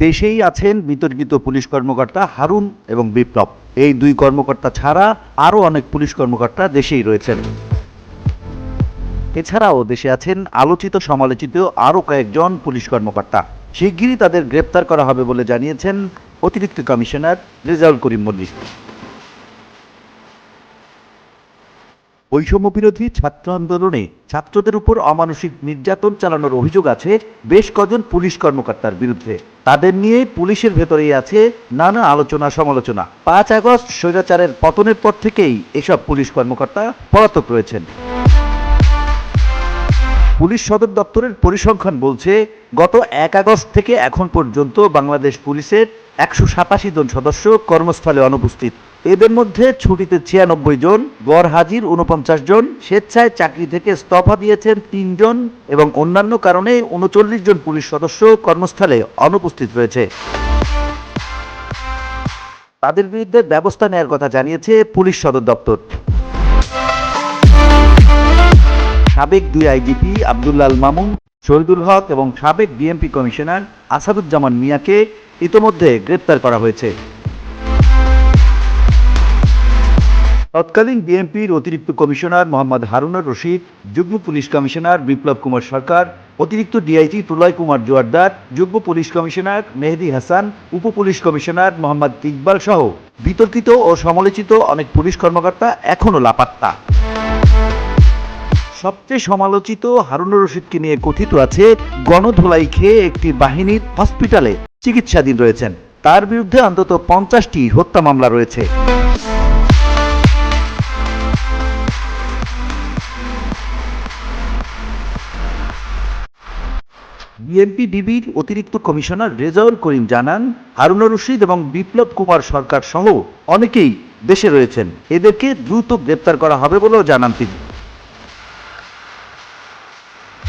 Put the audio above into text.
দেশেই আছেন বিতর্কিত পুলিশ কর্মকর্তা হারুন এবং বিপ্লব। এই দুই কর্মকর্তা ছাড়া আরও অনেক পুলিশ কর্মকর্তা দেশেই রয়েছেন। এছাড়াও দেশে আছেন আলোচিত সমালোচিত আরও কয়েকজন পুলিশ কর্মকর্তা। শিগগিরই তাদের গ্রেপ্তার করা হবে বলে জানিয়েছেন অতিরিক্ত কমিশনার রেজাউল করিম মল্লিক। বৈষম্য বিরোধী ছাত্র আন্দোলনে ছাত্রদের উপর অমানসিক নির্যাতন চালানোর অভিযোগ আছে বেশ কজন পুলিশ কর্মকর্তার বিরুদ্ধে। তাদের নিয়ে পুলিশের ভেতরেই আছে নানা আলোচনা সমালোচনা। 5 আগস্ট স্বৈরাচারের পতনের পর থেকেই এসব পুলিশ কর্মকর্তা পলাতক রয়েছেন। পুলিশ সদর দপ্তরের পরিসংখ্যান বলছে, গত 1 আগস্ট থেকে এখন পর্যন্ত বাংলাদেশ পুলিশের 187 জন সদস্য কর্মস্থলে অনুপস্থিত। এদের মধ্যে ছুটিতে 96 জন, গড় হাজির 49 জন, স্বেচ্ছায় চাকরি থেকে ইস্তফা দিয়েছেন 3 জন এবং অন্যান্য কারণে 39 জন পুলিশ সদস্য কর্মস্থলে অনুপস্থিত রয়েছে। তাদের বিরুদ্ধে ব্যবস্থা নেওয়ার কথা জানিয়েছে পুলিশ সদর দপ্তর। সাবেক 2 আইজিপি আব্দুল্লাহ আল মামুন, শহীদুল হক এবং সাবেক বিএমপি কমিশনার আসাদুজ্জামান মিয়াকে ইতোমধ্যে গ্রেপ্তার করা হয়েছে। তৎকালীন বিএনপির অতিরিক্ত কমিশনার মোহাম্মদ হারুনুর রশিদ, যুগ্ম পুলিশ কমিশনার বিপ্লব কুমার সরকার, অতিরিক্ত ডিআইজি প্রলয় কুমার জোয়ারদার, যুগ্ম পুলিশ কমিশনার মেহেদী হাসান, উপ পুলিশ কমিশনার মোহাম্মদ ইকবাল সহ বিতর্কিত ও সমালোচিত অনেক পুলিশ কর্মকর্তা এখনও লাপাত্তা। সবচেয়ে সমালোচিত হারুনুর রশিদকে নিয়ে কথিত আছে গণধোলাই খেয়ে একটি বাহিনীর হসপিটালে চিকিৎসাধীন রয়েছেন। তার বিরুদ্ধে অন্তত 50টি হত্যা মামলা রয়েছে। বিএনপি ডিবির অতিরিক্ত কমিশনার রেজাউল করিম জানান, হারুনুর রশিদ এবং বিপ্লব কুমার সরকার সহ অনেকেই দেশে রয়েছেন। এদেরকে দ্রুত গ্রেপ্তার করা হবে বলেও জানান তিনি।